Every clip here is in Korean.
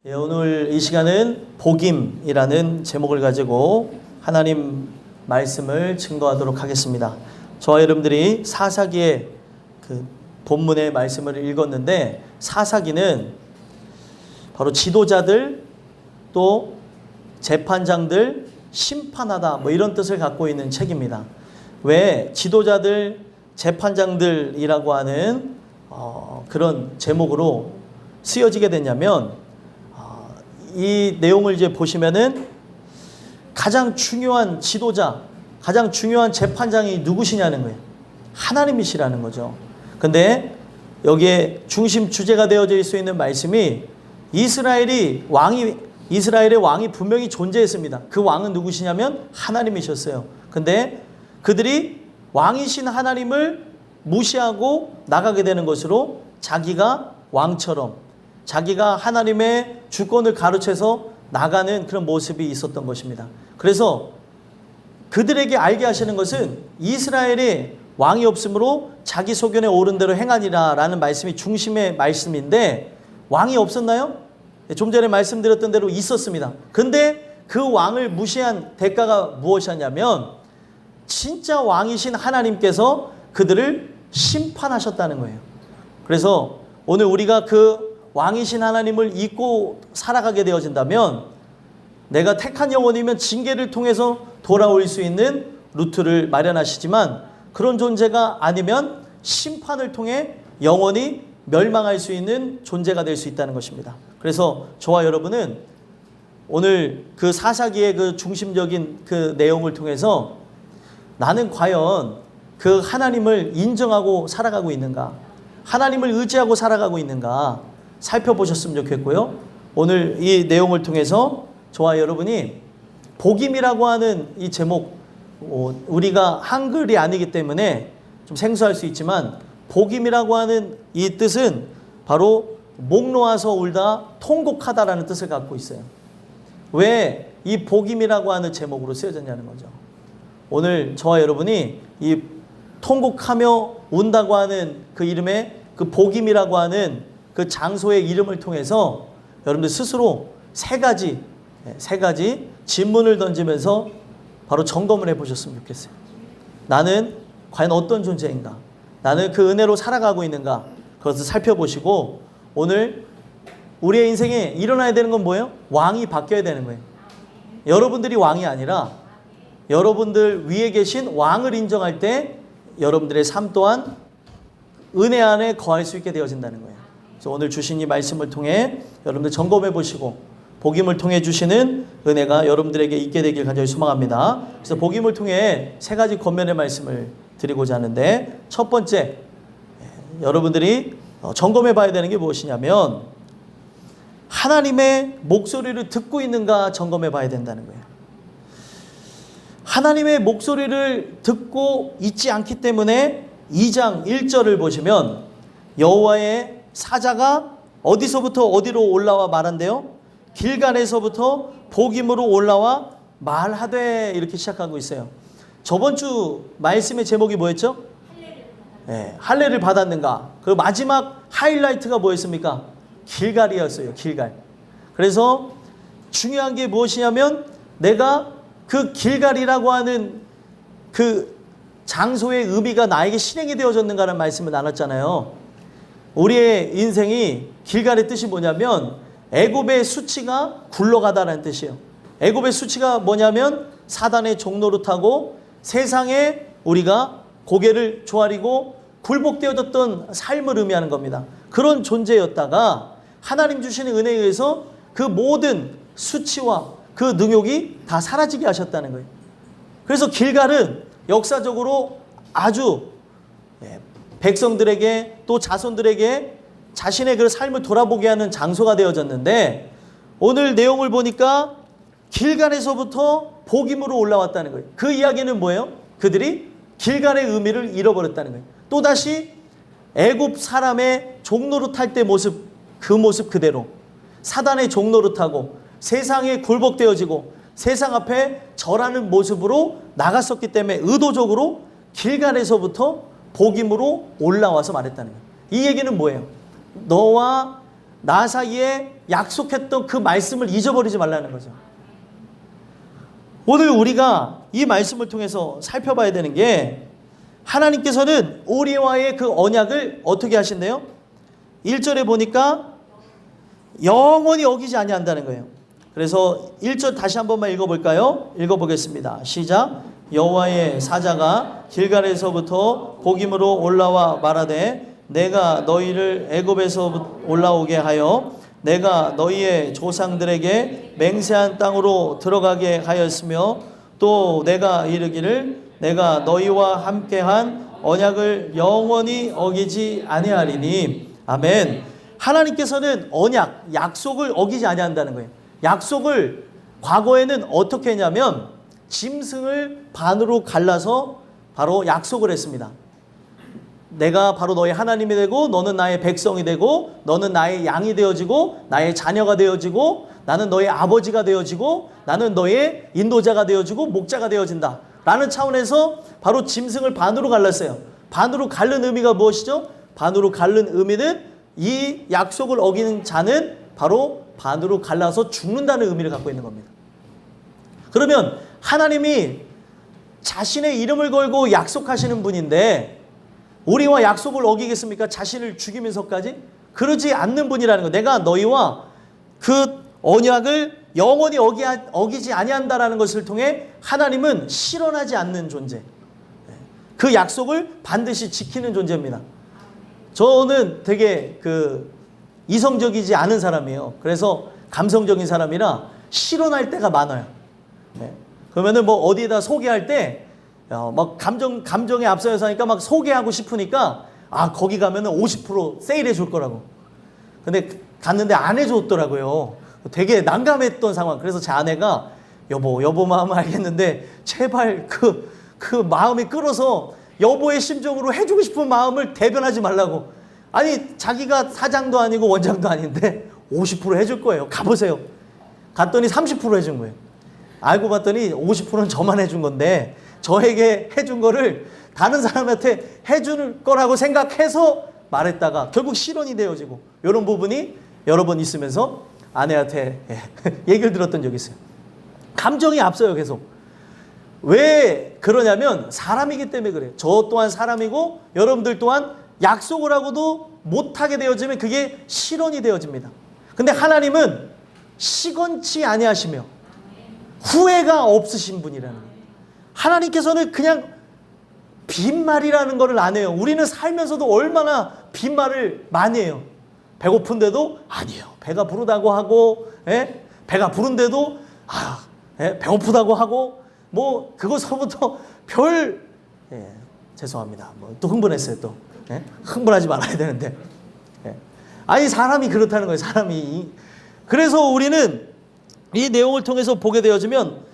오늘 이 시간은 복임이라는 제목을 가지고 하나님 말씀을 증거하도록 하겠습니다. 저와 여러분들이 사사기의 그 본문의 말씀을 읽었는데, 사사기는 바로 지도자들, 또 재판장들, 심판하다 뭐 이런 뜻을 갖고 있는 책입니다. 왜 지도자들, 재판장들이라고 하는 그런 제목으로 쓰여지게 됐냐면, 이 내용을 이제 보시면은 가장 중요한 지도자, 가장 중요한 재판장이 누구시냐는 거예요. 하나님이시라는 거죠. 근데 여기에 중심 주제가 되어져 있어 있는 말씀이 이스라엘의 왕이 분명히 존재했습니다. 그 왕은 누구시냐면 하나님이셨어요. 근데 그들이 왕이신 하나님을 무시하고 나가게 되는 것으로 자기가 왕처럼, 자기가 하나님의 주권을 가로채서 나가는 그런 모습이 있었던 것입니다. 그래서 그들에게 알게 하시는 것은 이스라엘에 왕이 없으므로 자기 소견에 옳은 대로 행하니라 라는 말씀이 중심의 말씀인데, 왕이 없었나요? 좀 전에 말씀드렸던 대로 있었습니다. 근데 그 왕을 무시한 대가가 무엇이었냐면, 진짜 왕이신 하나님께서 그들을 심판하셨다는 거예요. 그래서 오늘 우리가 그 왕이신 하나님을 잊고 살아가게 되어진다면, 내가 택한 영혼이면 징계를 통해서 돌아올 수 있는 루트를 마련하시지만, 그런 존재가 아니면 심판을 통해 영원히 멸망할 수 있는 존재가 될 수 있다는 것입니다. 그래서 저와 여러분은 오늘 그 사사기의 그 중심적인 그 내용을 통해서 나는 과연 그 하나님을 인정하고 살아가고 있는가, 하나님을 의지하고 살아가고 있는가 살펴보셨으면 좋겠고요. 오늘 이 내용을 통해서 저와 여러분이 복임이라고 하는 이 제목, 우리가 한글이 아니기 때문에 좀 생소할 수 있지만, 복임이라고 하는 이 뜻은 바로 목 놓아서 울다, 통곡하다라는 뜻을 갖고 있어요. 왜 이 복임이라고 하는 제목으로 쓰여졌냐는 거죠. 오늘 저와 여러분이 이 통곡하며 운다고 하는 그 이름의 그 복임이라고 하는 그 장소의 이름을 통해서 여러분들 스스로 세 가지 질문을 던지면서 바로 점검을 해보셨으면 좋겠어요. 나는 과연 어떤 존재인가? 나는 그 은혜로 살아가고 있는가? 그것을 살펴보시고, 오늘 우리의 인생에 일어나야 되는 건 뭐예요? 왕이 바뀌어야 되는 거예요. 여러분들이 왕이 아니라 여러분들 위에 계신 왕을 인정할 때 여러분들의 삶 또한 은혜 안에 거할 수 있게 되어진다는 거예요. 그래서 오늘 주신 이 말씀을 통해 여러분들 점검해 보시고, 복임을 통해 주시는 은혜가 여러분들에게 있게 되길 간절히 소망합니다. 그래서 복임을 통해 세 가지 권면의 말씀을 드리고자 하는데, 첫 번째, 여러분들이 점검해 봐야 되는 게 무엇이냐면, 하나님의 목소리를 듣고 있는가 점검해 봐야 된다는 거예요. 하나님의 목소리를 듣고 있지 않기 때문에 2장 1절을 보시면 여호와의 사자가 어디서부터 어디로 올라와 말한대요? 길갈에서부터 복임으로 올라와 말하되, 이렇게 시작하고 있어요. 저번 주 말씀의 제목이 뭐였죠? 할례를 받았는가? 그 마지막 하이라이트가 뭐였습니까? 길갈이었어요. 길갈. 그래서 중요한 게 무엇이냐면, 내가 그 길갈이라고 하는 그 장소의 의미가 나에게 실행이 되어졌는가라는 말씀을 나눴잖아요. 우리의 인생이 길갈의 뜻이 뭐냐면, 애굽의 수치가 굴러가다라는 뜻이에요. 애굽의 수치가 뭐냐면 사단의 종노릇하고 세상에 우리가 고개를 조아리고 굴복되어졌던 삶을 의미하는 겁니다. 그런 존재였다가 하나님 주시는 은혜에 의해서 그 모든 수치와 그 능욕이 다 사라지게 하셨다는 거예요. 그래서 길갈은 역사적으로 아주 백성들에게, 또 자손들에게 자신의 그 삶을 돌아보게 하는 장소가 되어졌는데, 오늘 내용을 보니까 길갈에서부터 복임으로 올라왔다는 거예요. 그 이야기는 뭐예요? 그들이 길갈의 의미를 잃어버렸다는 거예요. 또다시 애굽 사람의 종노릇할 때 모습, 그 모습 그대로 사단의 종노릇하고 세상에 굴복되어지고 세상 앞에 절하는 모습으로 나갔었기 때문에 의도적으로 길갈에서부터 복임으로 올라와서 말했다는 거예요. 이 얘기는 뭐예요? 너와 나 사이에 약속했던 그 말씀을 잊어버리지 말라는 거죠. 오늘 우리가 이 말씀을 통해서 살펴봐야 되는 게, 하나님께서는 우리와의 그 언약을 어떻게 하신대요? 1절에 보니까 영원히 어기지 아니한다는 거예요. 그래서 1절 다시 한 번만 읽어볼까요? 읽어보겠습니다. 시작. 여호와의 사자가 길갈에서부터 복임으로 올라와 말하되 내가 너희를 애굽에서 올라오게 하여 내가 너희의 조상들에게 맹세한 땅으로 들어가게 하였으며 또 내가 이르기를 내가 너희와 함께한 언약을 영원히 어기지 아니하리니. 아멘. 하나님께서는 언약, 약속을 어기지 아니한다는 거예요. 약속을 과거에는 어떻게 했냐면 짐승을 반으로 갈라서 바로 약속을 했습니다. 내가 바로 너의 하나님이 되고 너는 나의 백성이 되고 너는 나의 양이 되어지고 나의 자녀가 되어지고 나는 너의 아버지가 되어지고 나는 너의 인도자가 되어지고 목자가 되어진다 라는 차원에서 바로 짐승을 반으로 갈랐어요. 반으로 갈른 의미가 무엇이죠? 반으로 갈른 의미는 이 약속을 어기는 자는 바로 반으로 갈라서 죽는다는 의미를 갖고 있는 겁니다. 그러면 하나님이 자신의 이름을 걸고 약속하시는 분인데 우리와 약속을 어기겠습니까? 자신을 죽이면서까지? 그러지 않는 분이라는 거. 내가 너희와 그 언약을 영원히 어기지 아니한다라는 것을 통해 하나님은 실현하지 않는 존재, 그 약속을 반드시 지키는 존재입니다. 저는 되게 이성적이지 않은 사람이에요. 그래서 감성적인 사람이라 실현할 때가 많아요. 그러면은 뭐 어디에다 소개할 때 막 감정에 앞서서 하니까 막 소개하고 싶으니까 거기 가면은 50% 세일해 줄 거라고. 근데 갔는데 안 해줬더라고요. 되게 난감했던 상황. 그래서 제 아내가 여보 마음은 알겠는데 제발 그 마음이 끌어서 여보의 심정으로 해주고 싶은 마음을 대변하지 말라고. 아니 자기가 사장도 아니고 원장도 아닌데 50% 해줄 거예요. 가보세요. 갔더니 30% 해준 거예요. 알고 봤더니 50%는 저만 해준 건데 저에게 해준 거를 다른 사람한테 해줄 거라고 생각해서 말했다가 결국 실현이 되어지고, 이런 부분이 여러 번 있으면서 아내한테 얘기를 들었던 적이 있어요. 감정이 앞서요. 계속. 왜 그러냐면 사람이기 때문에 그래요. 저 또한 사람이고 여러분들 또한 약속을 하고도 못하게 되어지면 그게 실현이 되어집니다. 근데 하나님은 시건치 아니하시며 후회가 없으신 분이라는 거예요. 하나님께서는 그냥 빈말이라는 거를 안 해요. 우리는 살면서도 얼마나 빈말을 많이 해요. 배고픈데도 아니에요. 배가 부르다고 하고, 배가 부른데도 배고프다고 하고, 뭐 그것서부터 죄송합니다. 또 흥분했어요. 또 흥분하지 말아야 되는데, 아니 사람이 그렇다는 거예요. 사람이. 그래서 우리는 이 내용을 통해서 보게 되어지면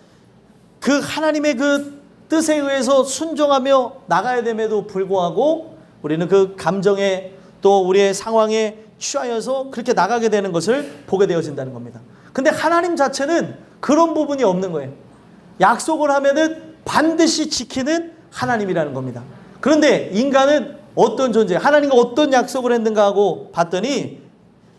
그 하나님의 그 뜻에 의해서 순종하며 나가야 됨에도 불구하고 우리는 그 감정에 또 우리의 상황에 취하여서 그렇게 나가게 되는 것을 보게 되어진다는 겁니다. 근데 하나님 자체는 그런 부분이 없는 거예요. 약속을 하면은 반드시 지키는 하나님이라는 겁니다. 그런데 인간은 어떤 존재, 하나님과 어떤 약속을 했는가 하고 봤더니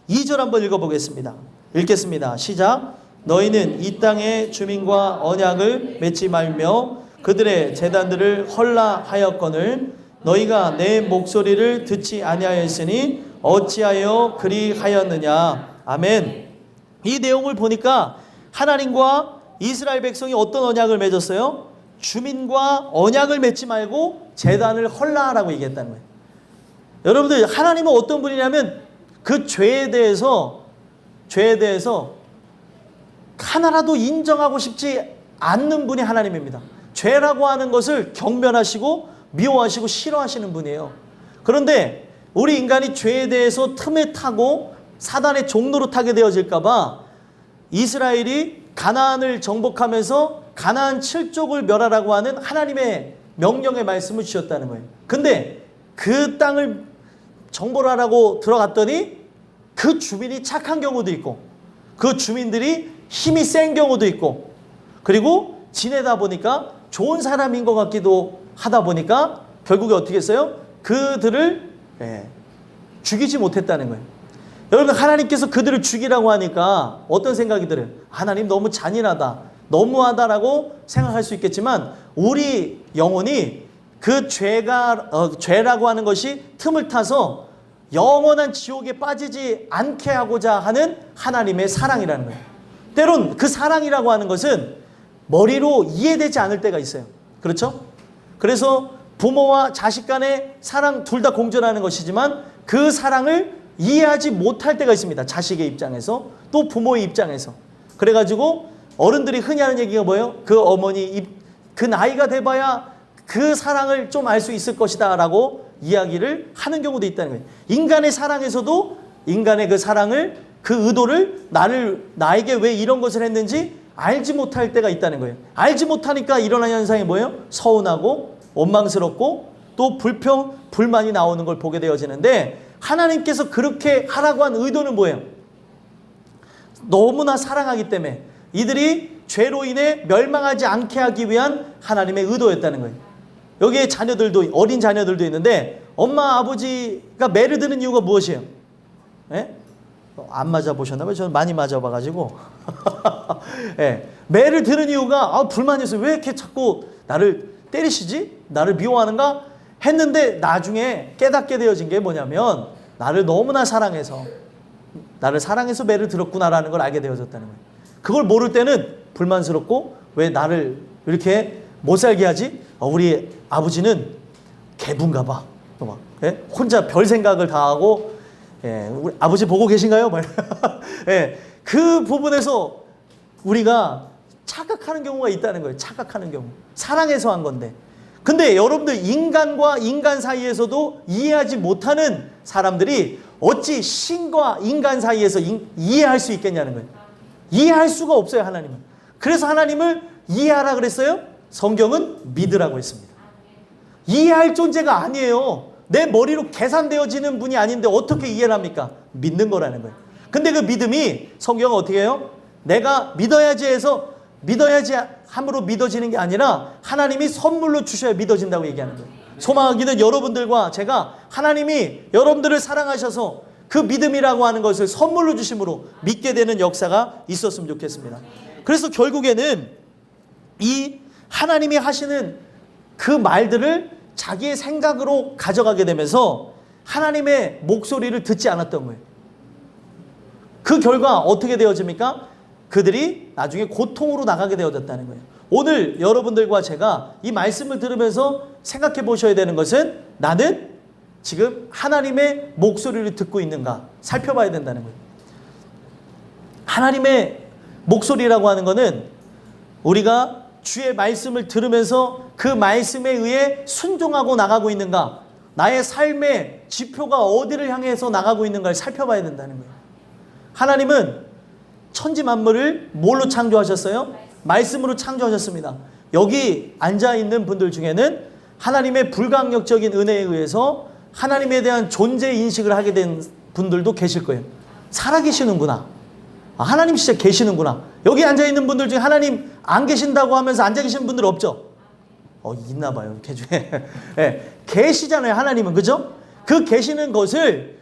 2절 한번 읽어보겠습니다. 읽겠습니다. 시작. 너희는 이 땅의 주민과 언약을 맺지 말며 그들의 제단들을 헐라하였거늘 너희가 내 목소리를 듣지 아니하였으니 어찌하여 그리하였느냐. 아멘. 이 내용을 보니까 하나님과 이스라엘 백성이 어떤 언약을 맺었어요? 주민과 언약을 맺지 말고 제단을 헐라하라고 얘기했다는 거예요. 여러분들, 하나님은 어떤 분이냐면 그 죄에 대해서 하나라도 인정하고 싶지 않는 분이 하나님입니다. 죄라고 하는 것을 경멸하시고 미워하시고 싫어하시는 분이에요. 그런데 우리 인간이 죄에 대해서 틈에 타고 사단의 종로로 타게 되어질까 봐 이스라엘이 가나안을 정복하면서 가나안 7족을 멸하라고 하는 하나님의 명령의 말씀을 주셨다는 거예요. 근데 그 땅을 정복을 하라고 들어갔더니 그 주민이 착한 경우도 있고 그 주민들이 힘이 센 경우도 있고, 그리고 지내다 보니까 좋은 사람인 것 같기도 하다 보니까 결국에 어떻게 했어요? 그들을 죽이지 못했다는 거예요. 여러분, 하나님께서 그들을 죽이라고 하니까 어떤 생각이 들어요? 하나님 너무 잔인하다, 너무하다라고 생각할 수 있겠지만 우리 영혼이 그 죄라고 하는 것이 틈을 타서 영원한 지옥에 빠지지 않게 하고자 하는 하나님의 사랑이라는 거예요. 때론 그 사랑이라고 하는 것은 머리로 이해되지 않을 때가 있어요. 그렇죠? 그래서 부모와 자식 간의 사랑 둘 다 공존하는 것이지만 그 사랑을 이해하지 못할 때가 있습니다. 자식의 입장에서 또 부모의 입장에서. 그래가지고 어른들이 흔히 하는 얘기가 뭐예요? 그 어머니 그 나이가 돼봐야 그 사랑을 좀 알 수 있을 것이다 라고 이야기를 하는 경우도 있다는 거예요. 인간의 사랑에서도 인간의 그 사랑을, 그 의도를 나에게 왜 이런 것을 했는지 알지 못할 때가 있다는 거예요. 알지 못하니까 일어나는 현상이 뭐예요? 서운하고 원망스럽고 또 불만이 나오는 걸 보게 되어지는데, 하나님께서 그렇게 하라고 한 의도는 뭐예요? 너무나 사랑하기 때문에 이들이 죄로 인해 멸망하지 않게 하기 위한 하나님의 의도였다는 거예요. 여기에 자녀들도, 어린 자녀들도 있는데 엄마 아버지가 매를 드는 이유가 무엇이에요? 예? 안 맞아보셨나봐요. 저는 많이 맞아봐가지고 예. 매를 드는 이유가 불만이 있어요. 왜 이렇게 자꾸 나를 때리시지? 나를 미워하는가? 했는데 나중에 깨닫게 되어진 게 뭐냐면 나를 너무나 사랑해서 매를 들었구나라는 걸 알게 되어졌다는 거예요. 그걸 모를 때는 불만스럽고 왜 나를 이렇게 못 살게 하지? 우리 아버지는 개분가 봐. 막, 예? 혼자 별 생각을 다 하고, 예, 우리 아버지 보고 계신가요? 예, 그 부분에서 우리가 착각하는 경우가 있다는 거예요. 착각하는 경우. 사랑해서 한 건데. 근데 여러분들, 인간과 인간 사이에서도 이해하지 못하는 사람들이 어찌 신과 인간 사이에서 이해할 수 있겠냐는 거예요. 이해할 수가 없어요, 하나님은. 그래서 하나님을 이해하라 그랬어요? 성경은 믿으라고 했습니다. 이해할 존재가 아니에요. 내 머리로 계산되어지는 분이 아닌데 어떻게 이해를 합니까? 믿는 거라는 거예요. 근데 그 믿음이 성경은 어떻게 해요? 내가 믿어야지 해서 믿어야지 함으로 믿어지는 게 아니라 하나님이 선물로 주셔야 믿어진다고 얘기하는 거예요. 소망하기는 여러분들과 제가 하나님이 여러분들을 사랑하셔서 그 믿음이라고 하는 것을 선물로 주심으로 믿게 되는 역사가 있었으면 좋겠습니다. 그래서 결국에는 이 하나님이 하시는 그 말들을 자기의 생각으로 가져가게 되면서 하나님의 목소리를 듣지 않았던 거예요. 그 결과 어떻게 되어집니까? 그들이 나중에 고통으로 나가게 되어졌다는 거예요. 오늘 여러분들과 제가 이 말씀을 들으면서 생각해 보셔야 되는 것은, 나는 지금 하나님의 목소리를 듣고 있는가 살펴봐야 된다는 거예요. 하나님의 목소리라고 하는 것은 우리가 주의 말씀을 들으면서 그 말씀에 의해 순종하고 나가고 있는가, 나의 삶의 지표가 어디를 향해서 나가고 있는가를 살펴봐야 된다는 거예요. 하나님은 천지 만물을 뭘로 창조하셨어요? 말씀으로 창조하셨습니다. 여기 앉아있는 분들 중에는 하나님의 불가항력적인 은혜에 의해서 하나님에 대한 존재 인식을 하게 된 분들도 계실 거예요. 살아계시는구나. 하나님 진짜 계시는구나. 여기 앉아있는 분들 중에 하나님 안 계신다고 하면서 앉아 계신 분들 없죠? 있나 봐요. 그 중에. 네, 계시잖아요, 하나님은. 그죠? 그 계시는 것을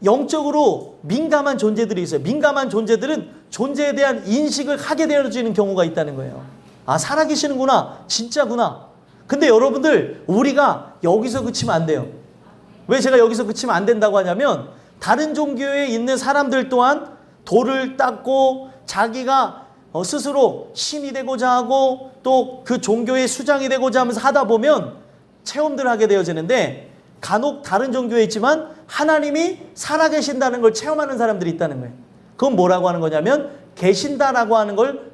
영적으로 민감한 존재들이 있어요. 민감한 존재들은 존재에 대한 인식을 하게 되어지는 경우가 있다는 거예요. 살아계시는구나. 진짜구나. 근데 여러분들, 우리가 여기서 그치면 안 돼요. 왜 제가 여기서 그치면 안 된다고 하냐면, 다른 종교에 있는 사람들 또한 돌을 닦고 자기가 스스로 신이 되고자 하고 또 그 종교의 수장이 되고자 하면서 하다 보면 체험들을 하게 되어지는데, 간혹 다른 종교에 있지만 하나님이 살아계신다는 걸 체험하는 사람들이 있다는 거예요. 그건 뭐라고 하는 거냐면, 계신다라고 하는 걸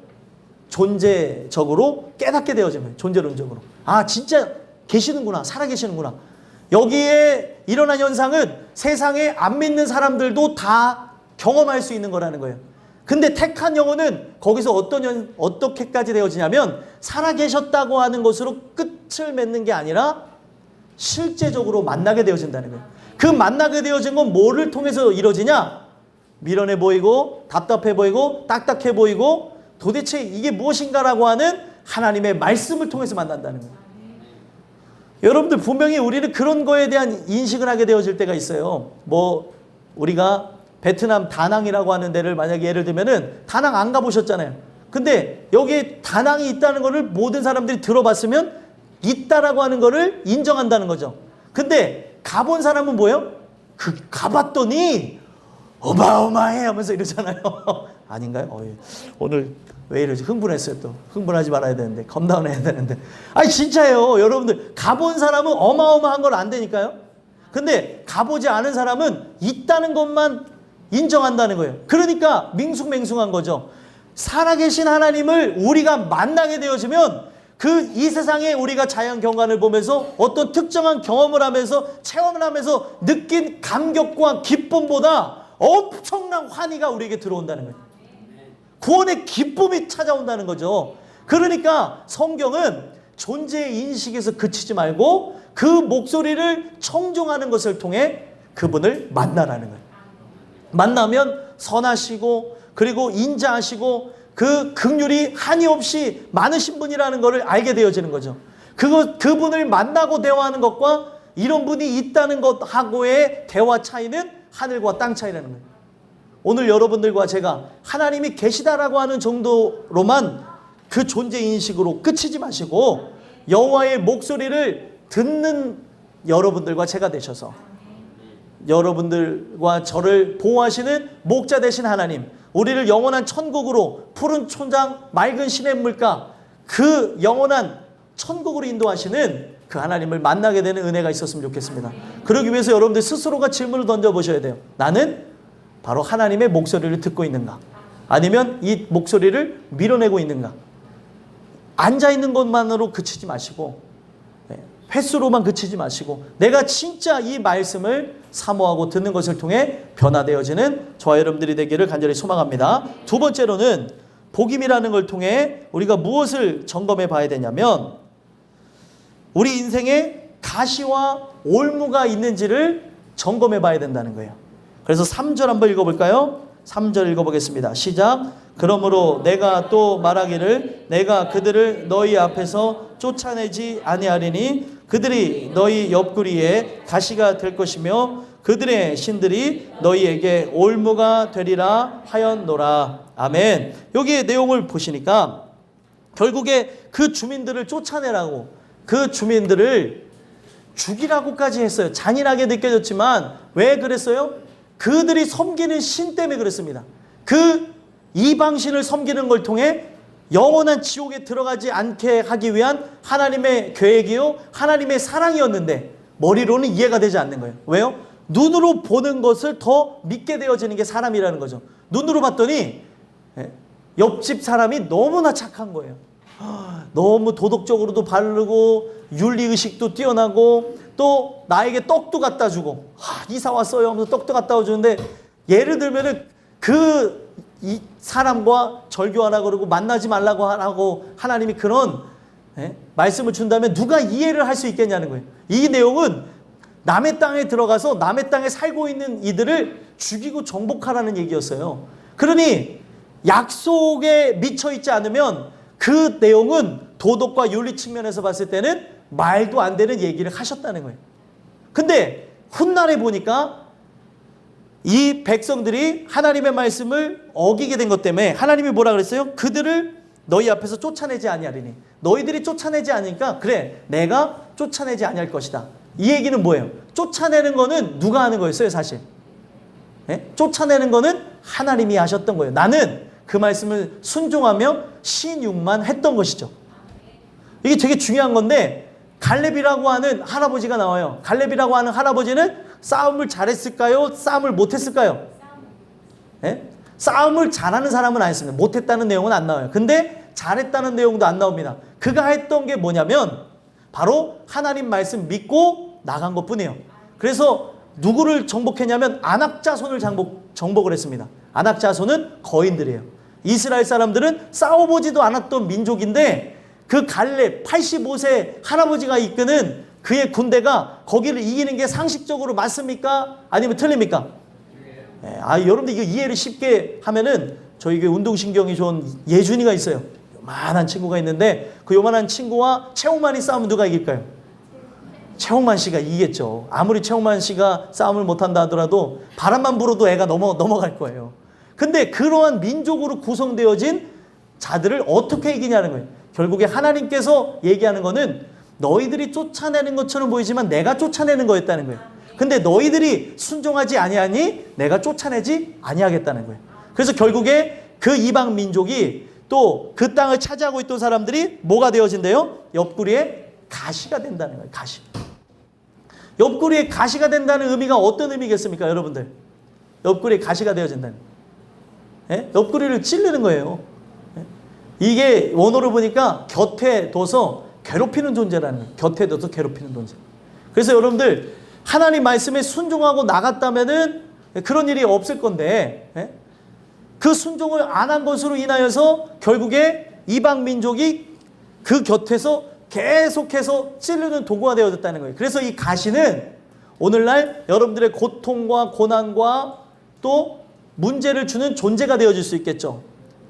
존재적으로 깨닫게 되어진 거예요. 존재론적으로. 진짜 계시는구나. 살아계시는구나. 여기에 일어난 현상은 세상에 안 믿는 사람들도 다 경험할 수 있는 거라는 거예요. 근데 택한 영혼은 거기서 어떻게까지 되어지냐면, 살아계셨다고 하는 것으로 끝을 맺는 게 아니라 실제적으로 만나게 되어진다는 거예요. 그 만나게 되어진 건 뭐를 통해서 이루어지냐? 미련해 보이고 답답해 보이고 딱딱해 보이고 도대체 이게 무엇인가라고 하는 하나님의 말씀을 통해서 만난다는 거예요. 여러분들, 분명히 우리는 그런 거에 대한 인식을 하게 되어질 때가 있어요. 우리가 베트남 다낭이라고 하는 데를 만약에 예를 들면은 다낭 안 가보셨잖아요. 근데 여기에 다낭이 있다는 거를 모든 사람들이 들어봤으면 있다라고 하는 거를 인정한다는 거죠. 근데 가본 사람은 뭐예요? 가봤더니 어마어마해 하면서 이러잖아요. 아닌가요? 오늘 왜 이러지? 흥분했어요 또. 흥분하지 말아야 되는데. 컴다운해야 되는데. 아니 진짜예요. 여러분들 가본 사람은 어마어마한 걸 안 되니까요. 근데 가보지 않은 사람은 있다는 것만 인정한다는 거예요. 그러니까 밍숭맹숭한 거죠. 살아계신 하나님을 우리가 만나게 되어지면 이 세상에 우리가 자연 경관을 보면서 어떤 특정한 경험을 하면서 체험을 하면서 느낀 감격과 기쁨보다 엄청난 환희가 우리에게 들어온다는 거예요. 구원의 기쁨이 찾아온다는 거죠. 그러니까 성경은 존재의 인식에서 그치지 말고 그 목소리를 청종하는 것을 통해 그분을 만나라는 거예요. 만나면 선하시고 그리고 인자하시고 그 긍휼이 한이 없이 많으신 분이라는 것을 알게 되어지는 거죠. 그분을 만나고 대화하는 것과 이런 분이 있다는 것하고의 대화 차이는 하늘과 땅 차이라는 거예요. 오늘 여러분들과 제가 하나님이 계시다라고 하는 정도로만 그 존재 인식으로 그치지 마시고 여호와의 목소리를 듣는 여러분들과 제가 되셔서 여러분들과 저를 보호하시는 목자 되신 하나님, 우리를 영원한 천국으로 푸른 초장 맑은 시냇물가 그 영원한 천국으로 인도하시는 그 하나님을 만나게 되는 은혜가 있었으면 좋겠습니다. 그러기 위해서 여러분들 스스로가 질문을 던져보셔야 돼요. 나는 바로 하나님의 목소리를 듣고 있는가? 아니면 이 목소리를 밀어내고 있는가? 앉아있는 것만으로 그치지 마시고 횟수로만 그치지 마시고 내가 진짜 이 말씀을 사모하고 듣는 것을 통해 변화되어지는 저와 여러분들이 되기를 간절히 소망합니다. 두 번째로는 복음이라는 걸 통해 우리가 무엇을 점검해 봐야 되냐면 우리 인생에 가시와 올무가 있는지를 점검해 봐야 된다는 거예요. 그래서 3절 한번 읽어볼까요? 3절 읽어보겠습니다. 시작. 그러므로 내가 또 말하기를 내가 그들을 너희 앞에서 쫓아내지 아니하리니 그들이 너희 옆구리에 가시가 될 것이며 그들의 신들이 너희에게 올무가 되리라 하였노라. 아멘. 여기에 내용을 보시니까 결국에 그 주민들을 쫓아내라고 그 주민들을 죽이라고까지 했어요. 잔인하게 느껴졌지만 왜 그랬어요? 그들이 섬기는 신 때문에 그랬습니다. 그 이방신을 섬기는 걸 통해 영원한 지옥에 들어가지 않게 하기 위한 하나님의 계획이요 하나님의 사랑이었는데 머리로는 이해가 되지 않는 거예요. 왜요? 눈으로 보는 것을 더 믿게 되어지는 게 사람이라는 거죠. 눈으로 봤더니 옆집 사람이 너무나 착한 거예요. 너무 도덕적으로도 바르고 윤리의식도 뛰어나고 또 나에게 떡도 갖다 주고 이사 왔어요 하면서 떡도 갖다 주는데 예를 들면은 이 사람과 절교하라 그러고 만나지 말라고 하라고 하나님이 그런 말씀을 준다면 누가 이해를 할 수 있겠냐는 거예요. 이 내용은 남의 땅에 들어가서 남의 땅에 살고 있는 이들을 죽이고 정복하라는 얘기였어요. 그러니 약속에 미쳐 있지 않으면 그 내용은 도덕과 윤리 측면에서 봤을 때는 말도 안 되는 얘기를 하셨다는 거예요. 근데 훗날에 보니까 이 백성들이 하나님의 말씀을 어기게 된 것 때문에 하나님이 뭐라 그랬어요? 그들을 너희 앞에서 쫓아내지 아니하리니. 너희들이 쫓아내지 않으니까 그래 내가 쫓아내지 아니할 것이다. 이 얘기는 뭐예요? 쫓아내는 거는 누가 하는 거였어요 사실? 쫓아내는 거는 하나님이 하셨던 거예요. 나는 그 말씀을 순종하며 신육만 했던 것이죠. 이게 되게 중요한 건데 갈렙이라고 하는 할아버지가 나와요. 갈렙이라고 하는 할아버지는 싸움을 잘했을까요? 싸움을 못했을까요? 싸움을 잘하는 사람은 아니었습니다. 못했다는 내용은 안 나와요. 근데 잘했다는 내용도 안 나옵니다. 그가 했던 게 뭐냐면 바로 하나님 말씀 믿고 나간 것뿐이에요. 그래서 누구를 정복했냐면 아낙 자손을 정복을 했습니다. 아낙 자손은 거인들이에요. 이스라엘 사람들은 싸워보지도 않았던 민족인데 그 갈렙 85세 할아버지가 이끄는 그의 군대가 거기를 이기는 게 상식적으로 맞습니까? 아니면 틀립니까? 여러분들 이거 이해를 쉽게 하면은 저희 교회 운동신경이 좋은 예준이가 있어요. 요만한 친구가 있는데 그 요만한 친구와 최홍만이 싸우면 누가 이길까요? 최홍만 씨가 이기겠죠. 아무리 최홍만 씨가 싸움을 못한다 하더라도 바람만 불어도 애가 넘어갈 거예요. 근데 그러한 민족으로 구성되어진 자들을 어떻게 이기냐는 거예요. 결국에 하나님께서 얘기하는 거는 너희들이 쫓아내는 것처럼 보이지만 내가 쫓아내는 거였다는 거예요. 근데 너희들이 순종하지 아니하니 내가 쫓아내지 아니하겠다는 거예요. 그래서 결국에 그 이방 민족이 또 그 땅을 차지하고 있던 사람들이 뭐가 되어진대요? 옆구리에 가시가 된다는 거예요. 가시. 옆구리에 가시가 된다는 의미가 어떤 의미겠습니까, 여러분들? 옆구리에 가시가 되어진다는 거예요. 예? 옆구리를 찌르는 거예요. 예? 이게 원어로 보니까 곁에 둬서 괴롭히는 존재라는 거예요. 곁에 둬서 괴롭히는 존재. 그래서 여러분들 하나님 말씀에 순종하고 나갔다면은 그런 일이 없을 건데, 예? 그 순종을 안 한 것으로 인하여서 결국에 이방 민족이 그 곁에서 계속해서 찌르는 도구가 되어졌다는 거예요. 그래서 이 가시는 오늘날 여러분들의 고통과 고난과 또 문제를 주는 존재가 되어질 수 있겠죠.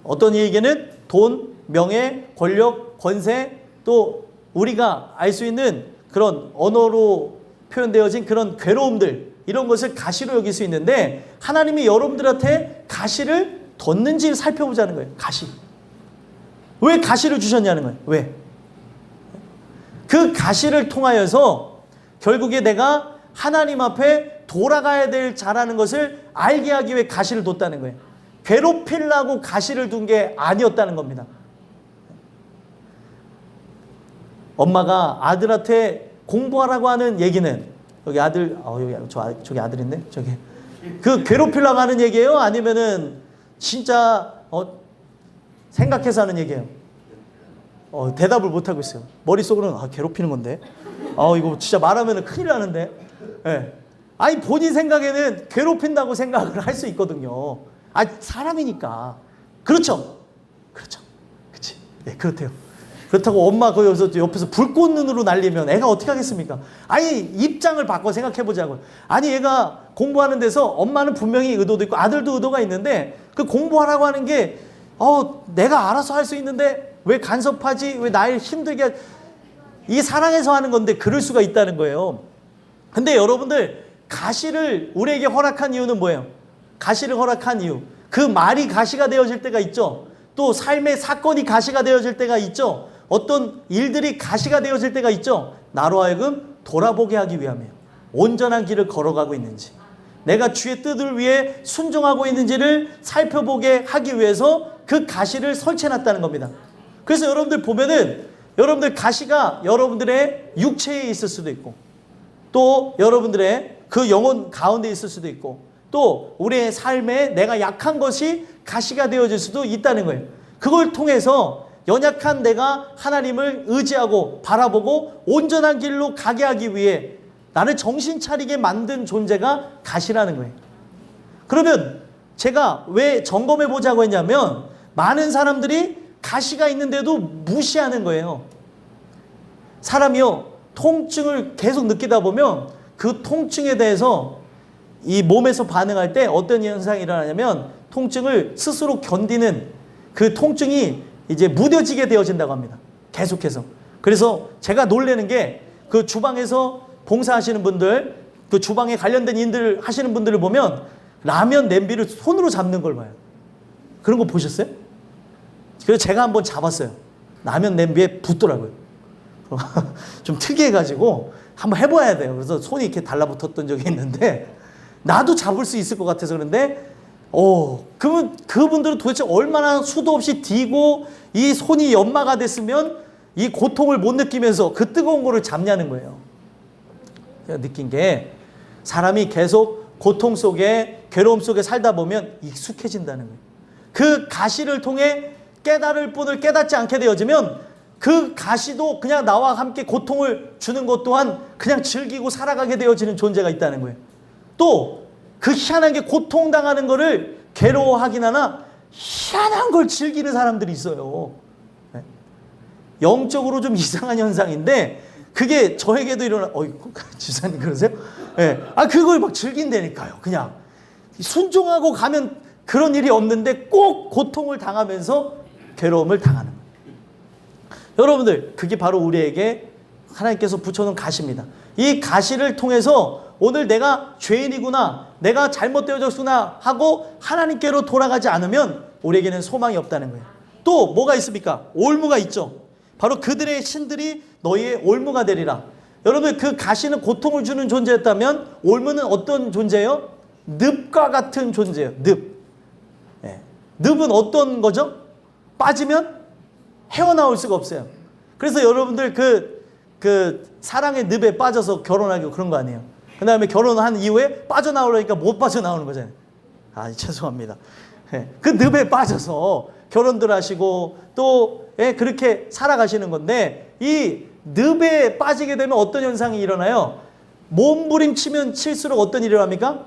어떤 이에게는 돈, 명예, 권력, 권세, 또 우리가 알 수 있는 그런 언어로 표현되어진 그런 괴로움들, 이런 것을 가시로 여길 수 있는데 하나님이 여러분들한테 가시를 뒀는지 살펴보자는 거예요. 가시. 왜 가시를 주셨냐는 거예요. 왜? 그 가시를 통하여서 결국에 내가 하나님 앞에 돌아가야 될 자라는 것을 알게 하기 위해 가시를 뒀다는 거예요. 괴롭히려고 가시를 둔 게 아니었다는 겁니다. 엄마가 아들한테 공부하라고 하는 얘기는, 여기 아들, 저기 아들 있네? 저기. 그 괴롭히려고 하는 얘기예요? 아니면은 진짜 생각해서 하는 얘기예요? 대답을 못하고 있어요. 머릿속으로는 괴롭히는 건데. 이거 진짜 말하면 큰일 나는데. 예. 아니 본인 생각에는 괴롭힌다고 생각을 할 수 있거든요. 사람이니까. 그렇죠? 그렇죠. 그치? 예, 그렇대요. 그렇다고 엄마 그 옆에서 불꽃 눈으로 날리면 애가 어떻게 하겠습니까? 아니 입장을 바꿔 생각해보자고요. 아니 얘가 공부하는 데서 엄마는 분명히 의도도 있고 아들도 의도가 있는데 그 공부하라고 하는 게 내가 알아서 할 수 있는데 왜 간섭하지? 왜 나를 힘들게 이게 사랑해서 하는 건데 그럴 수가 있다는 거예요. 근데 여러분들 가시를 우리에게 허락한 이유는 뭐예요? 가시를 허락한 이유. 그 말이 가시가 되어질 때가 있죠. 또 삶의 사건이 가시가 되어질 때가 있죠. 어떤 일들이 가시가 되어질 때가 있죠. 나로 하여금 돌아보게 하기 위함이에요. 온전한 길을 걸어가고 있는지, 내가 주의 뜻을 위해 순종하고 있는지를 살펴보게 하기 위해서 그 가시를 설치해놨다는 겁니다. 그래서 여러분들 보면은 여러분들 가시가 여러분들의 육체에 있을 수도 있고 또 여러분들의 그 영혼 가운데 있을 수도 있고 또 우리의 삶에 내가 약한 것이 가시가 되어질 수도 있다는 거예요. 그걸 통해서 연약한 내가 하나님을 의지하고 바라보고 온전한 길로 가게 하기 위해 나를 정신 차리게 만든 존재가 가시라는 거예요. 그러면 제가 왜 점검해 보자고 했냐면 많은 사람들이 가시가 있는데도 무시하는 거예요. 사람이요, 통증을 계속 느끼다 보면 그 통증에 대해서 이 몸에서 반응할 때 어떤 현상이 일어나냐면 통증을 스스로 견디는 그 통증이 이제 무뎌지게 되어진다고 합니다. 계속해서. 그래서 제가 놀라는 게 그 주방에서 봉사하시는 분들, 그 주방에 관련된 일들 하시는 분들을 보면 라면 냄비를 손으로 잡는 걸 봐요. 그런 거 보셨어요? 그래서 제가 한번 잡았어요. 라면 냄비에 붙더라고요. 좀 특이해가지고 한번 해봐야 돼요. 그래서 손이 이렇게 달라붙었던 적이 있는데 나도 잡을 수 있을 것 같아서 그런데 그분들은 도대체 얼마나 수도 없이 디고 이 손이 연마가 됐으면 이 고통을 못 느끼면서 그 뜨거운 거를 잡냐는 거예요. 제가 느낀 게 사람이 계속 고통 속에 괴로움 속에 살다 보면 익숙해진다는 거예요. 그 가시를 통해 깨달을 뿐을 깨닫지 않게 되어지면 그 가시도 그냥 나와 함께 고통을 주는 것 또한 그냥 즐기고 살아가게 되어지는 존재가 있다는 거예요. 또 그 희한한 게 고통당하는 거를 괴로워하긴 하나 희한한 걸 즐기는 사람들이 있어요. 영적으로 좀 이상한 현상인데 그게 저에게도 일어나. 지사님 그러세요? 네. 그걸 막 즐긴다니까요. 그냥 순종하고 가면 그런 일이 없는데 꼭 고통을 당하면서 괴로움을 당하는 거예요. 여러분들 그게 바로 우리에게 하나님께서 붙여놓은 가시입니다. 이 가시를 통해서 오늘 내가 죄인이구나, 내가 잘못되어졌구나 하고 하나님께로 돌아가지 않으면 우리에게는 소망이 없다는 거예요. 또 뭐가 있습니까? 올무가 있죠. 바로 그들의 신들이 너희의 올무가 되리라. 여러분, 그 가시는 고통을 주는 존재였다면 올무는 어떤 존재예요? 늪과 같은 존재예요. 늪. 네. 늪은 어떤 거죠? 빠지면 헤어나올 수가 없어요. 그래서 여러분들 그 사랑의 늪에 빠져서 결혼하고 그런 거 아니에요. 그 다음에 결혼한 이후에 빠져나오려니까 못 빠져나오는 거잖아요. 아, 죄송합니다. 네. 그 늪에 빠져서 결혼들 하시고 또 그렇게 살아가시는 건데, 이 늪에 빠지게 되면 어떤 현상이 일어나요? 몸부림치면 칠수록 어떤 일을 합니까?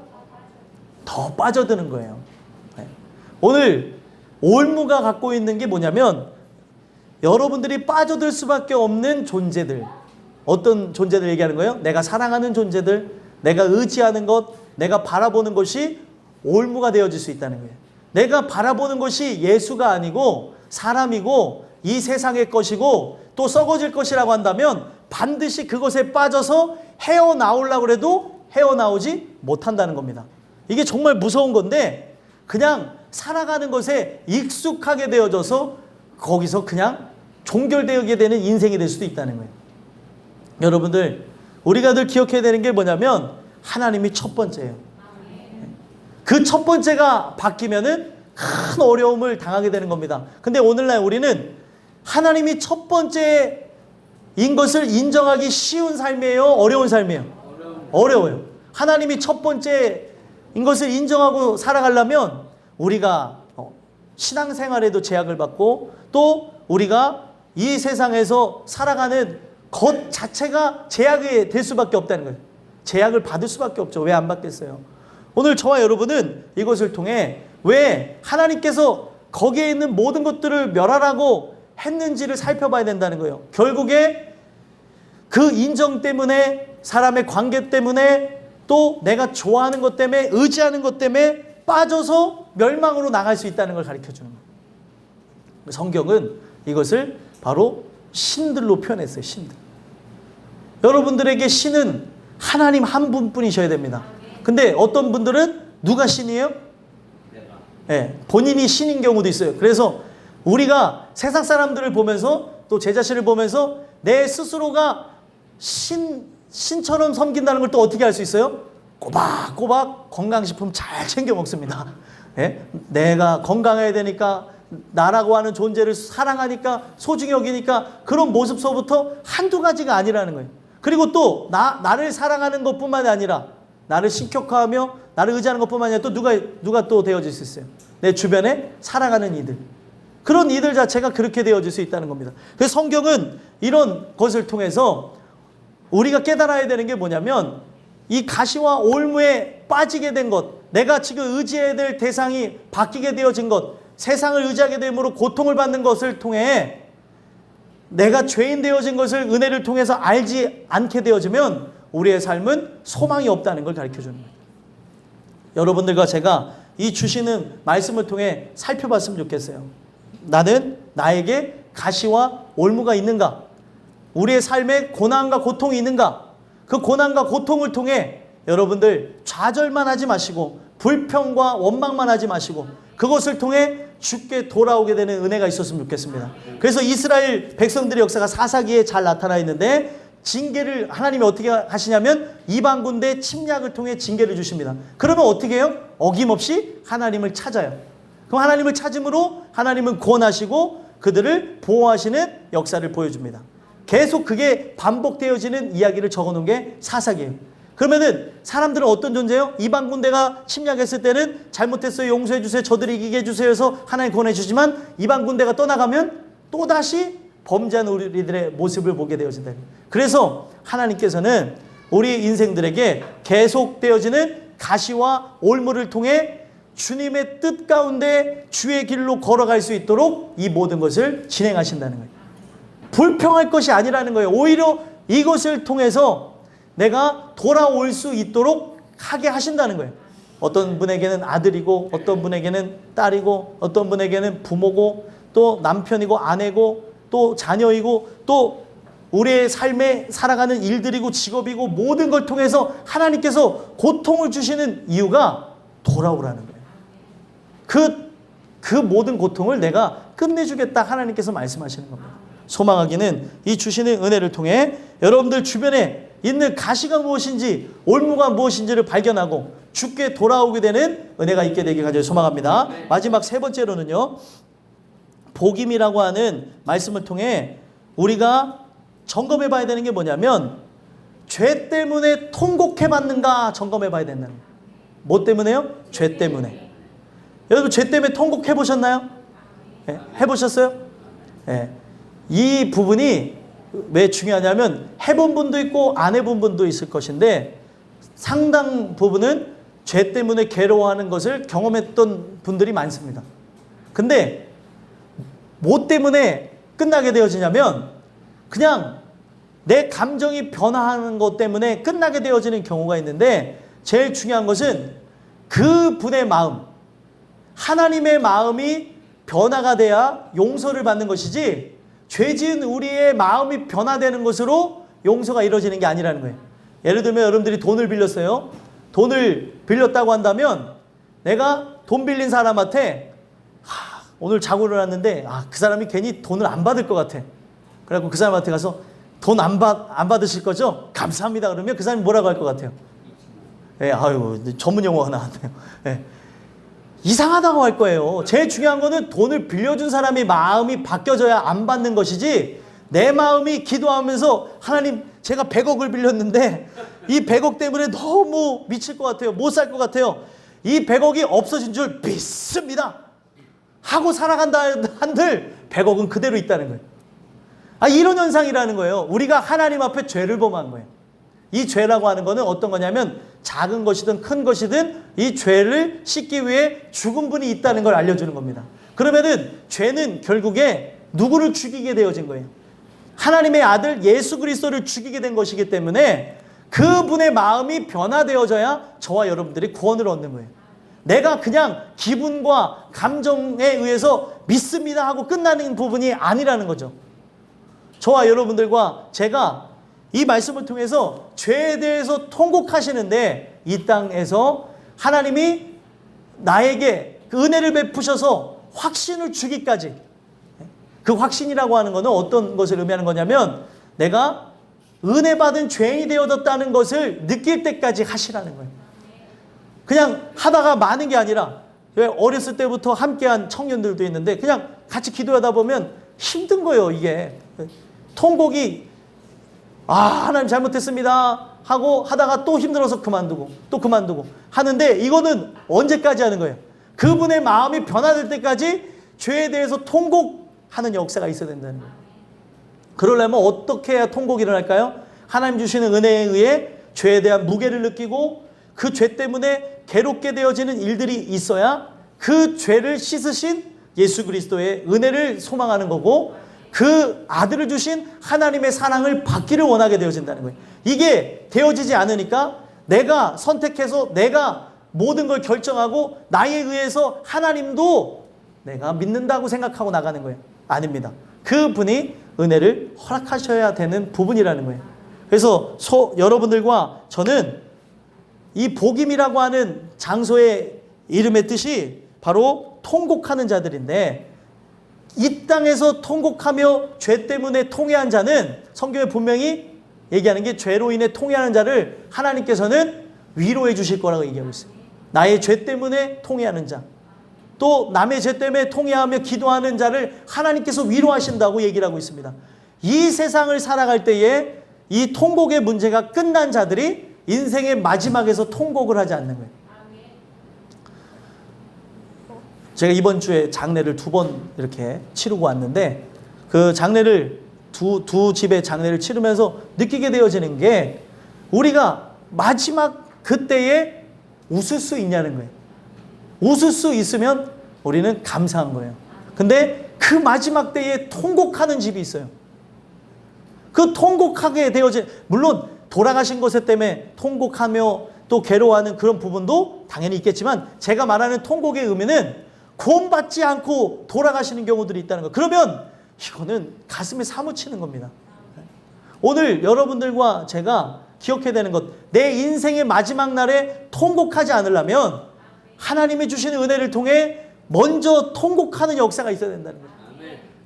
더 빠져드는 거예요. 네. 오늘 올무가 갖고 있는 게 뭐냐면, 여러분들이 빠져들 수밖에 없는 존재들. 어떤 존재들 얘기하는 거예요? 내가 사랑하는 존재들, 내가 의지하는 것, 내가 바라보는 것이 올무가 되어질 수 있다는 거예요. 내가 바라보는 것이 예수가 아니고 사람이고 이 세상의 것이고 또 썩어질 것이라고 한다면 반드시 그것에 빠져서 헤어나오려고 해도 헤어나오지 못한다는 겁니다. 이게 정말 무서운 건데, 그냥 살아가는 것에 익숙하게 되어져서 거기서 그냥 종결되게 되는 인생이 될 수도 있다는 거예요. 여러분들, 우리가 늘 기억해야 되는 게 뭐냐면 하나님이 첫 번째예요. 그 첫 번째가 바뀌면은 큰 어려움을 당하게 되는 겁니다. 근데 오늘날 우리는 하나님이 첫 번째인 것을 인정하기 쉬운 삶이에요? 어려운 삶이에요? 어려워요. 하나님이 첫 번째인 것을 인정하고 살아가려면 우리가 신앙생활에도 제약을 받고 또 우리가 이 세상에서 살아가는 것 자체가 제약이 될 수밖에 없다는 거예요. 제약을 받을 수밖에 없죠. 왜 안 받겠어요? 오늘 저와 여러분은 이것을 통해 왜 하나님께서 거기에 있는 모든 것들을 멸하라고 했는지를 살펴봐야 된다는 거예요. 결국에 그 인정 때문에, 사람의 관계 때문에, 또 내가 좋아하는 것 때문에, 의지하는 것 때문에 빠져서 멸망으로 나갈 수 있다는 걸 가르쳐주는 거예요. 성경은 이것을 바로 신들로 표현했어요. 신들. 여러분들에게 신은 하나님 한 분뿐이셔야 됩니다. 근데 어떤 분들은 누가 신이에요? 네, 본인이 신인 경우도 있어요. 그래서 우리가 세상 사람들을 보면서 또 제 자신을 보면서 내 스스로가 신처럼 섬긴다는 걸 또 어떻게 알 수 있어요? 꼬박꼬박 건강식품 잘 챙겨 먹습니다. 네? 내가 건강해야 되니까, 나라고 하는 존재를 사랑하니까, 소중히 여기니까, 그런 모습서부터 한두 가지가 아니라는 거예요. 그리고 또 나를 사랑하는 것뿐만이 아니라 나를 신격화하며 나를 의지하는 것뿐만 아니라 또 누가 또 되어질 수 있어요? 내 주변에 사랑하는 이들. 그런 이들 자체가 그렇게 되어질 수 있다는 겁니다. 그래서 성경은 이런 것을 통해서 우리가 깨달아야 되는 게 뭐냐면, 이 가시와 올무에 빠지게 된 것, 내가 지금 의지해야 될 대상이 바뀌게 되어진 것, 세상을 의지하게 됨으로 고통을 받는 것을 통해 내가 죄인 되어진 것을 은혜를 통해서 알지 않게 되어지면 우리의 삶은 소망이 없다는 걸 가르쳐주는 거예요. 여러분들과 제가 이 주시는 말씀을 통해 살펴봤으면 좋겠어요. 나는 나에게 가시와 올무가 있는가? 우리의 삶에 고난과 고통이 있는가? 그 고난과 고통을 통해 여러분들 좌절만 하지 마시고 불평과 원망만 하지 마시고 그것을 통해 주께 돌아오게 되는 은혜가 있었으면 좋겠습니다. 그래서 이스라엘 백성들의 역사가 사사기에 잘 나타나 있는데, 징계를 하나님이 어떻게 하시냐면 이방 군대 침략을 통해 징계를 주십니다. 그러면 어떻게 해요? 어김없이 하나님을 찾아요. 그럼 하나님을 찾음으로 하나님은 구원하시고 그들을 보호하시는 역사를 보여줍니다. 계속 그게 반복되어지는 이야기를 적어놓은 게 사사기예요. 그러면은 사람들은 어떤 존재예요? 이방 군대가 침략했을 때는 잘못했어요, 용서해 주세요, 저들이 이기게 해주세요 해서 하나님 구원해 주지만, 이방 군대가 떠나가면 또다시 범죄하는 우리들의 모습을 보게 되어진다. 그래서 하나님께서는 우리 인생들에게 계속되어지는 가시와 올무를 통해 주님의 뜻 가운데 주의 길로 걸어갈 수 있도록 이 모든 것을 진행하신다는 거예요. 불평할 것이 아니라는 거예요. 오히려 이것을 통해서 내가 돌아올 수 있도록 하게 하신다는 거예요. 어떤 분에게는 아들이고, 어떤 분에게는 딸이고, 어떤 분에게는 부모고, 또 남편이고, 아내고, 또 자녀이고, 또 우리의 삶에 살아가는 일들이고 직업이고 모든 걸 통해서 하나님께서 고통을 주시는 이유가 돌아오라는 거예요. 그 모든 고통을 내가 끝내주겠다 하나님께서 말씀하시는 겁니다. 소망하기는 이 주시는 은혜를 통해 여러분들 주변에 있는 가시가 무엇인지 올무가 무엇인지를 발견하고 주께 돌아오게 되는 은혜가 있게 되길 간절히 소망합니다. 마지막 세 번째로는요, 복임이라고 하는 말씀을 통해 우리가 점검해 봐야 되는 게 뭐냐면 죄 때문에 통곡해 봤는가 점검해 봐야 된다는 거예요. 뭐 때문에요? 죄 때문에. 여러분 죄 때문에 통곡해 보셨나요? 네, 해보셨어요? 네. 이 부분이 왜 중요하냐면 해본 분도 있고 안 해본 분도 있을 것인데 상당 부분은 죄 때문에 괴로워하는 것을 경험했던 분들이 많습니다. 근데 뭐 때문에 끝나게 되어지냐면 그냥 내 감정이 변화하는 것 때문에 끝나게 되어지는 경우가 있는데 제일 중요한 것은 그 분의 마음, 하나님의 마음이 변화가 돼야 용서를 받는 것이지 죄 지은 우리의 마음이 변화되는 것으로 용서가 이루어지는 게 아니라는 거예요. 예를 들면 여러분들이 돈을 빌렸어요. 돈을 빌렸다고 한다면 내가 돈 빌린 사람한테 오늘 자고 일어났는데 그 사람이 괜히 돈을 안 받을 것 같아. 그래갖고 그 사람한테 가서 돈 안 받으실 거죠? 감사합니다. 그러면 그 사람이 뭐라고 할 것 같아요? 예, 아유, 전문 용어가 나왔네요. 예. 이상하다고 할 거예요. 제일 중요한 거는 돈을 빌려준 사람이 마음이 바뀌어져야 안 받는 것이지 내 마음이 기도하면서 하나님 제가 100억을 빌렸는데 이 100억 때문에 너무 미칠 것 같아요. 못 살 것 같아요. 이 100억이 없어진 줄 믿습니다. 하고 살아간다 한들 100억은 그대로 있다는 거예요. 이런 현상이라는 거예요. 우리가 하나님 앞에 죄를 범한 거예요. 이 죄라고 하는 거는 어떤 거냐면 작은 것이든 큰 것이든 이 죄를 씻기 위해 죽은 분이 있다는 걸 알려주는 겁니다. 그러면은 죄는 결국에 누구를 죽이게 되어진 거예요? 하나님의 아들 예수 그리스도를 죽이게 된 것이기 때문에 그분의 마음이 변화되어져야 저와 여러분들이 구원을 얻는 거예요. 내가 그냥 기분과 감정에 의해서 믿습니다 하고 끝나는 부분이 아니라는 거죠. 저와 여러분들과 제가 이 말씀을 통해서 죄에 대해서 통곡하시는데 이 땅에서 하나님이 나에게 그 은혜를 베푸셔서 확신을 주기까지, 그 확신이라고 하는 것은 어떤 것을 의미하는 거냐면 내가 은혜 받은 죄인이 되어졌다는 것을 느낄 때까지 하시라는 거예요. 그냥 하다가 마는 게 아니라 왜 어렸을 때부터 함께한 청년들도 있는데 그냥 같이 기도하다 보면 힘든 거예요. 이게 통곡이 하나님 잘못했습니다 하고 하다가 또 힘들어서 그만두고 또 그만두고 하는데 이거는 언제까지 하는 거예요? 그분의 마음이 변화될 때까지 죄에 대해서 통곡하는 역사가 있어야 된다는 거예요. 그러려면 어떻게 해야 통곡이 일어날까요? 하나님 주시는 은혜에 의해 죄에 대한 무게를 느끼고 그 죄 때문에 괴롭게 되어지는 일들이 있어야 그 죄를 씻으신 예수 그리스도의 은혜를 소망하는 거고 그 아들을 주신 하나님의 사랑을 받기를 원하게 되어진다는 거예요. 이게 되어지지 않으니까 내가 선택해서 내가 모든 걸 결정하고 나에 의해서 하나님도 내가 믿는다고 생각하고 나가는 거예요. 아닙니다. 그분이 은혜를 허락하셔야 되는 부분이라는 거예요. 그래서 여러분들과 저는 이 복임이라고 하는 장소의 이름의 뜻이 바로 통곡하는 자들인데 이 땅에서 통곡하며 죄 때문에 통회한 자는 성경에 분명히 얘기하는 게 죄로 인해 통회하는 자를 하나님께서는 위로해 주실 거라고 얘기하고 있어요. 나의 죄 때문에 통회하는 자, 또 남의 죄 때문에 통회하며 기도하는 자를 하나님께서 위로하신다고 얘기를 하고 있습니다. 이 세상을 살아갈 때에 이 통곡의 문제가 끝난 자들이 인생의 마지막에서 통곡을 하지 않는 거예요. 제가 이번 주에 장례를 2번 이렇게 치르고 왔는데 그 장례를 두 집의 장례를 치르면서 느끼게 되어지는 게 우리가 마지막 그때에 웃을 수 있냐는 거예요. 웃을 수 있으면 우리는 감사한 거예요. 근데 그 마지막 때에 통곡하는 집이 있어요. 그 통곡하게 되어진, 물론 돌아가신 것에 때문에 통곡하며 또 괴로워하는 그런 부분도 당연히 있겠지만 제가 말하는 통곡의 의미는 구원받지 않고 돌아가시는 경우들이 있다는 거. 그러면 이거는 가슴에 사무치는 겁니다. 오늘 여러분들과 제가 기억해야 되는 것, 내 인생의 마지막 날에 통곡하지 않으려면 하나님이 주시는 은혜를 통해 먼저 통곡하는 역사가 있어야 된다는 거예요.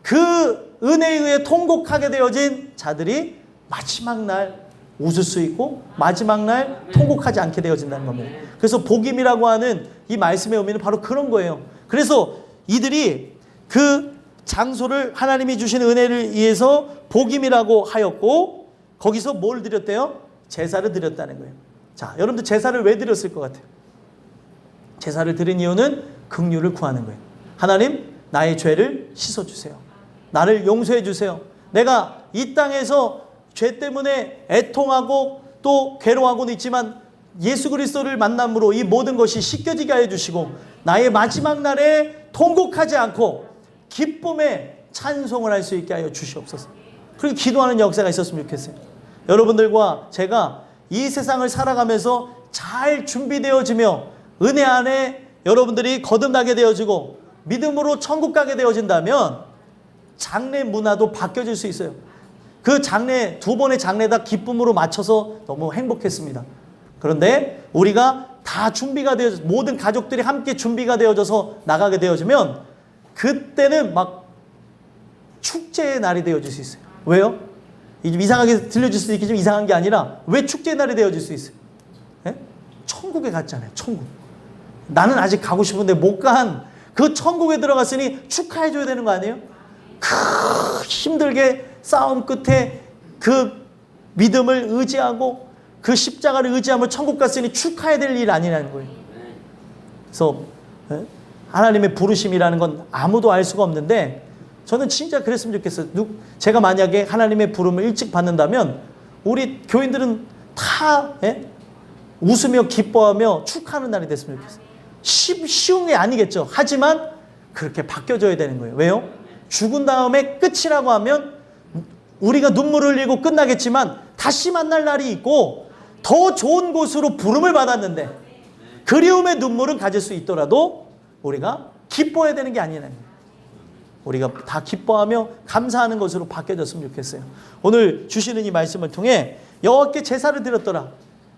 그 은혜에 의해 통곡하게 되어진 자들이 마지막 날 웃을 수 있고 마지막 날 통곡하지 않게 되어진다는 겁니다. 그래서 복임이라고 하는 이 말씀의 의미는 바로 그런 거예요. 그래서 이들이 그 장소를 하나님이 주시는 은혜를 위해서 복임이라고 하였고 거기서 뭘 드렸대요? 제사를 드렸다는 거예요. 자, 여러분들 제사를 왜 드렸을 것 같아요? 제사를 드린 이유는 긍휼을 구하는 거예요. 하나님, 나의 죄를 씻어주세요. 나를 용서해 주세요. 내가 이 땅에서 죄 때문에 애통하고 또 괴로워하고는 있지만 예수 그리스도를 만남으로 이 모든 것이 씻겨지게 하여 주시고 나의 마지막 날에 통곡하지 않고 기쁨의 찬송을 할 수 있게 하여 주시옵소서. 그렇게 기도하는 역사가 있었으면 좋겠어요. 여러분들과 제가 이 세상을 살아가면서 잘 준비되어지며 은혜 안에 여러분들이 거듭나게 되어지고 믿음으로 천국 가게 되어진다면 장례 문화도 바뀌어질 수 있어요. 그 장례, 두 번의 장례 다 기쁨으로 맞춰서 너무 행복했습니다. 그런데 우리가 다 준비가 되어져, 모든 가족들이 함께 준비가 되어져서 나가게 되어지면 그때는 막 축제의 날이 되어질 수 있어요. 왜요? 좀 이상하게 들려질 수도 있겠지만 이상한 게 아니라 왜 축제의 날이 되어질 수 있어요? 예? 천국에 갔잖아요. 천국. 나는 아직 가고 싶은데 못 간 그 천국에 들어갔으니 축하해줘야 되는 거 아니에요? 힘들게 싸움 끝에 그 믿음을 의지하고 그 십자가를 의지하며 천국 갔으니 축하해야 될 일 아니라는 거예요. 그래서 하나님의 부르심이라는 건 아무도 알 수가 없는데 저는 진짜 그랬으면 좋겠어요. 제가 만약에 하나님의 부름을 일찍 받는다면 우리 교인들은 다 웃으며 기뻐하며 축하하는 날이 됐으면 좋겠어요. 쉬운 게 아니겠죠. 하지만 그렇게 바뀌어져야 되는 거예요. 왜요? 죽은 다음에 끝이라고 하면 우리가 눈물을 흘리고 끝나겠지만 다시 만날 날이 있고 더 좋은 곳으로 부름을 받았는데 그리움의 눈물은 가질 수 있더라도 우리가 기뻐해야 되는 게 아니라는 거예요. 우리가 다 기뻐하며 감사하는 것으로 바뀌어졌으면 좋겠어요. 오늘 주시는 이 말씀을 통해 여호와께 제사를 드렸더라.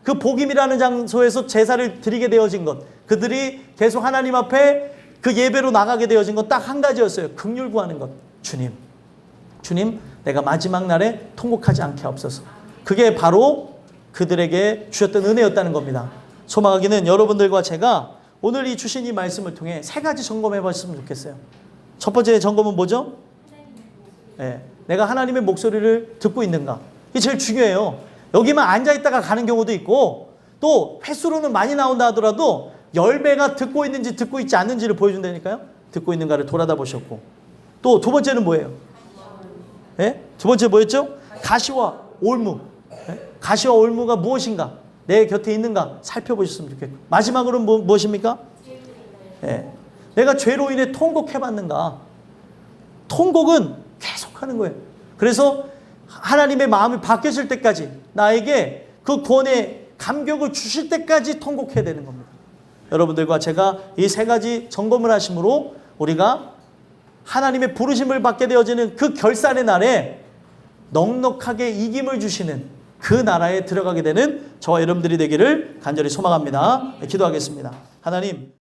그 복임이라는 장소에서 제사를 드리게 되어진 것, 그들이 계속 하나님 앞에 그 예배로 나가게 되어진 것 딱 한 가지였어요. 긍휼 구하는 것. 주님, 내가 마지막 날에 통곡하지 않게 하옵소서. 그게 바로 그들에게 주셨던 은혜였다는 겁니다. 소망하기는 여러분들과 제가 오늘 이 주신 이 말씀을 통해 세 가지 점검해 봤으면 좋겠어요. 첫 번째 점검은 뭐죠? 내가 하나님의 목소리를 듣고 있는가? 이게 제일 중요해요. 여기만 앉아있다가 가는 경우도 있고 또 횟수로는 많이 나온다 하더라도 10배가 듣고 있는지 듣고 있지 않는지를 보여준다니까요. 듣고 있는가를 돌아다 보셨고 또 두 번째는 뭐예요? 두 번째 뭐였죠? 가시와 올무. 가시와 올무가 무엇인가? 내 곁에 있는가? 살펴보셨으면 좋겠고 마지막으로는 무엇입니까? 내가 죄로 인해 통곡해봤는가? 통곡은 계속하는 거예요. 그래서 하나님의 마음이 바뀌어질 때까지 나에게 그 구원의 감격을 주실 때까지 통곡해야 되는 겁니다. 여러분들과 제가 이 세 가지 점검을 하심으로 우리가 하나님의 부르심을 받게 되어지는 그 결산의 날에 넉넉하게 이김을 주시는 그 나라에 들어가게 되는 저와 여러분들이 되기를 간절히 소망합니다. 기도하겠습니다. 하나님,